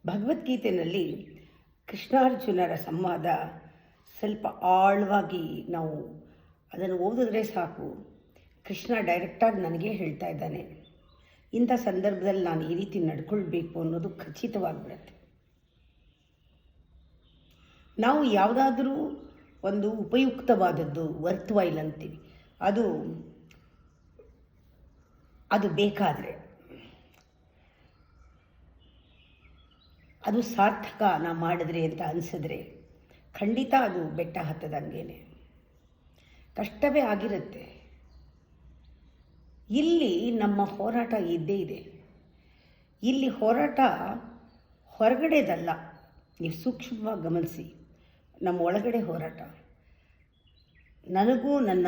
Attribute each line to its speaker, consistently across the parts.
Speaker 1: ಭಗವದ್ಗೀತೆಯಲ್ಲಿ ಕೃಷ್ಣಾರ್ಜುನರ ಸಂವಾದ ಸ್ವಲ್ಪ ಆಳವಾಗಿ ನಾವು ಅದನ್ನು ಓದಿದ್ರೆ ಸಾಕು. ಕೃಷ್ಣ ಡೈರೆಕ್ಟಾಗಿ ನನಗೆ ಹೇಳ್ತಾ ಇದ್ದಾನೆ, ಇಂಥ ಸಂದರ್ಭದಲ್ಲಿ ನಾನು ಈ ರೀತಿ ನಡ್ಕೊಳ್ಬೇಕು ಅನ್ನೋದು ಖಚಿತವಾಗಿಬಿಡುತ್ತೆ. ನಾವು ಯಾವುದಾದ್ರೂ ಒಂದು ಉಪಯುಕ್ತವಾದದ್ದು ವರ್ತ್ ವೈಲ್ ಅಂತೀವಿ, ಅದು ಬೇಕಾದರೆ ಅದು ಸಾರ್ಥಕ ನಾವು ಮಾಡಿದ್ರೆ ಅಂತ ಅನಿಸಿದ್ರೆ ಖಂಡಿತ ಅದು ಬೆಟ್ಟ ಹತ್ತದಂಗೆ ಕಷ್ಟವೇ ಆಗಿರುತ್ತೆ. ಇಲ್ಲಿ ನಮ್ಮ ಹೋರಾಟ ಇದ್ದೇ ಇದೆ. ಇಲ್ಲಿ ಹೋರಾಟ ಹೊರಗಡೆದಲ್ಲ, ನೀವು ಸೂಕ್ಷ್ಮವಾಗಿ ಗಮನಿಸಿ. ನಮ್ಮ ಒಳಗಡೆ ಹೋರಾಟ, ನನಗೂ ನನ್ನ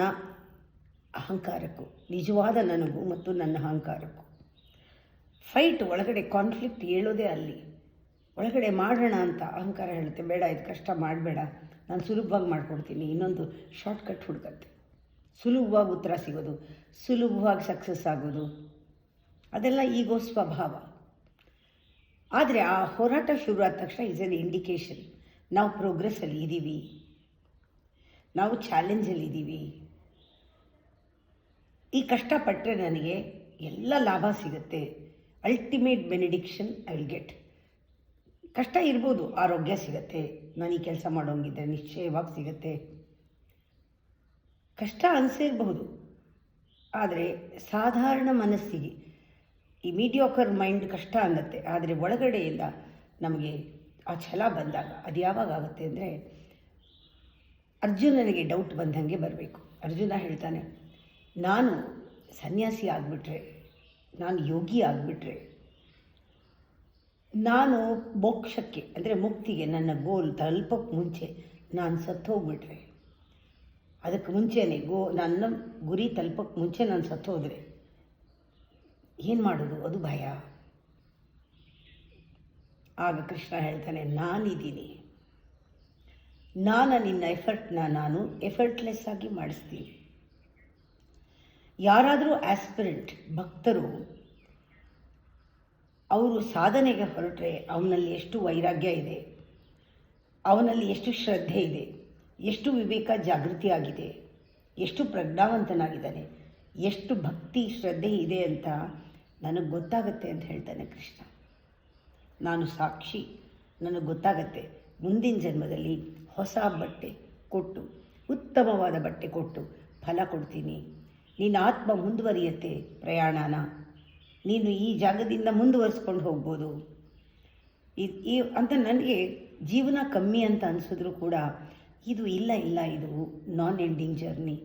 Speaker 1: ಅಹಂಕಾರಕ್ಕೂ, ನಿಜವಾದ ನನಗೂ ಮತ್ತು ನನ್ನ ಅಹಂಕಾರಕ್ಕೂ ಫೈಟ್. ಒಳಗಡೆ ಕಾನ್ಫ್ಲಿಕ್ಟ್ ಹೇಳೋದೇ ಅಲ್ಲಿ. ಒಳಗಡೆ ಮಾಡೋಣ ಅಂತ ಅಹಂಕಾರ ಹೇಳುತ್ತೆ, ಬೇಡ ಇದು ಕಷ್ಟ ಮಾಡಬೇಡ, ನಾನು ಸುಲಭವಾಗಿ ಮಾಡಿಕೊಡ್ತೀನಿ, ಇನ್ನೊಂದು ಶಾರ್ಟ್ಕಟ್ ಹುಡುಕತ್ತೆ, ಸುಲಭವಾಗಿ ಉತ್ತರ ಸಿಗೋದು, ಸುಲಭವಾಗಿ ಸಕ್ಸಸ್ ಆಗೋದು, ಅದೆಲ್ಲ ಈಗೋ ಸ್ವಭಾವ. ಆದರೆ ಆ ಹೋರಾಟ ಶುರುವಾದ ತಕ್ಷಣ ಇಸ್ ಎನ್ ಇಂಡಿಕೇಶನ್ ನಾವು ಪ್ರೋಗ್ರೆಸ್ಸಲ್ಲಿ ಇದ್ದೀವಿ, ನಾವು ಚಾಲೆಂಜಲ್ಲಿ ಇದ್ದೀವಿ. ಈ ಕಷ್ಟಪಟ್ಟರೆ ನನಗೆ ಎಲ್ಲ ಲಾಭ ಸಿಗುತ್ತೆ, ಅಲ್ಟಿಮೇಟ್ ಬೆನಿಡಿಕ್ಷನ್ ಐ ವಿಲ್ ಗೆಟ್. ಕಷ್ಟ ಇರ್ಬೋದು, ಆರೋಗ್ಯ ಸಿಗುತ್ತೆ, ನಾನು ಈ ಕೆಲಸ ಮಾಡೋಂಗಿದ್ದರೆ ನಿಶ್ಚಯವಾಗಿ ಸಿಗುತ್ತೆ. ಕಷ್ಟ ಅನಿಸಿರಬಹುದು, ಆದರೆ ಸಾಧಾರಣ ಮನಸ್ಸಿಗೆ, ಈ ಮೀಡಿಯೋಕರ್ ಮೈಂಡ್ ಕಷ್ಟ ಅನ್ನತ್ತೆ. ಆದರೆ ಒಳಗಡೆಯಿಂದ ನಮಗೆ ಆ ಛಲ ಬಂದಾಗ ಅದು ಯಾವಾಗ ಆಗುತ್ತೆ ಅಂದರೆ, ಅರ್ಜುನನಿಗೆ ಡೌಟ್ ಬಂದಂಗೆ ಬರಬೇಕು. ಅರ್ಜುನ ಹೇಳ್ತಾನೆ, ನಾನು ಸನ್ಯಾಸಿ ಆಗಿಬಿಟ್ರೆ, ನಾನು ಯೋಗಿ ಆಗಿಬಿಟ್ರೆ, ನಾನು ಮೋಕ್ಷಕ್ಕೆ ಅಂದರೆ ಮುಕ್ತಿಗೆ, ನನ್ನ ಗೋಲ್ ತಲುಪೋಕ್ಕೆ ಮುಂಚೆ ನಾನು ಸತ್ತೋಗ್ಬಿಟ್ರೆ, ಅದಕ್ಕೆ ಮುಂಚೆನೇ ನನ್ನ ಗುರಿ ತಲುಪೋಕ್ಕೆ ಮುಂಚೆ ನಾನು ಸತ್ತೋದ್ರೆ ಏನು ಮಾಡೋದು? ಅದು ಭಯ. ಆಗ ಕೃಷ್ಣ ಹೇಳ್ತಾನೆ, ನಾನಿದ್ದೀನಿ, ನಿನ್ನ ಎಫರ್ಟ್ನ ನಾನು ಎಫರ್ಟ್ಲೆಸ್ ಆಗಿ ಮಾಡಿಸ್ತೀನಿ. ಯಾರಾದರೂ ಆಸ್ಪಿರೆಂಟ್ ಭಕ್ತರು ಅವರು ಸಾಧನೆಗೆ ಹೊರಟ್ರೆ ಅವನಲ್ಲಿ ಎಷ್ಟು ವೈರಾಗ್ಯ ಇದೆ, ಅವನಲ್ಲಿ ಎಷ್ಟು ಶ್ರದ್ಧೆ ಇದೆ, ಎಷ್ಟು ವಿವೇಕ ಜಾಗೃತಿ ಆಗಿದೆ, ಎಷ್ಟು ಪ್ರಜ್ಞಾವಂತನಾಗಿದ್ದಾನೆ, ಎಷ್ಟು ಭಕ್ತಿ ಶ್ರದ್ಧೆ ಇದೆ ಅಂತ ನನಗೆ ಗೊತ್ತಾಗತ್ತೆ ಅಂತ ಹೇಳ್ತಾನೆ ಕೃಷ್ಣ. ನಾನು ಸಾಕ್ಷಿ, ನನಗೆ ಗೊತ್ತಾಗತ್ತೆ. ಮುಂದಿನ ಜನ್ಮದಲ್ಲಿ ಹೊಸ ಬಟ್ಟೆ ಕೊಟ್ಟು, ಉತ್ತಮವಾದ ಬಟ್ಟೆ ಕೊಟ್ಟು ಫಲ ಕೊಡ್ತೀನಿ. ನಿನ್ನ ಆತ್ಮ ಮುಂದುವರಿಯುತ್ತೆ ಪ್ರಯಾಣನ, ನೀನು ಈ ಜಾಗದಿಂದ ಮುಂದುವರಿಸ್ಕೊಂಡು ಹೋಗ್ಬೋದು ಅಂತ. ನನಗೆ ಜೀವನ ಕಮ್ಮಿ ಅಂತ ಅನಿಸಿದ್ರು ಕೂಡ ಇದು ಇಲ್ಲ, ಇದು ನಾನ್ ಎಂಡಿಂಗ್ ಜರ್ನಿ.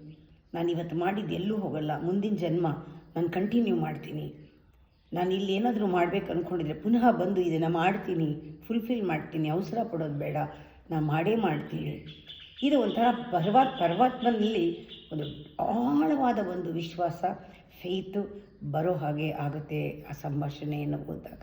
Speaker 1: ನಾನು ಇವತ್ತು ಮಾಡಿದ್ದು ಎಲ್ಲೂ ಹೋಗಲ್ಲ, ಮುಂದಿನ ಜನ್ಮ ನಾನು ಕಂಟಿನ್ಯೂ ಮಾಡ್ತೀನಿ. ನಾನು ಇಲ್ಲಿ ಏನಾದರೂ ಮಾಡಬೇಕು ಅಂದ್ಕೊಂಡಿದ್ರೆ ಪುನಃ ಬಂದು ಇದನ್ನು ಮಾಡ್ತೀನಿ, ಫುಲ್ಫಿಲ್ ಮಾಡ್ತೀನಿ, ಅವಸರ ಪಡೋದು ಬೇಡ, ನಾನು ಮಾಡೇ ಮಾಡ್ತೀನಿ. ಇದು ಒಂಥರ ಪರಮಾತ್ಮನಲ್ಲಿ ಒಂದು ಆಳವಾದ ಒಂದು ವಿಶ್ವಾಸ, ಫೇತು ಬರೋ ಹಾಗೆ ಆಗುತ್ತೆ ಆ ಸಂಭಾಷಣೆಯನ್ನು ಓದಿದಾಗ.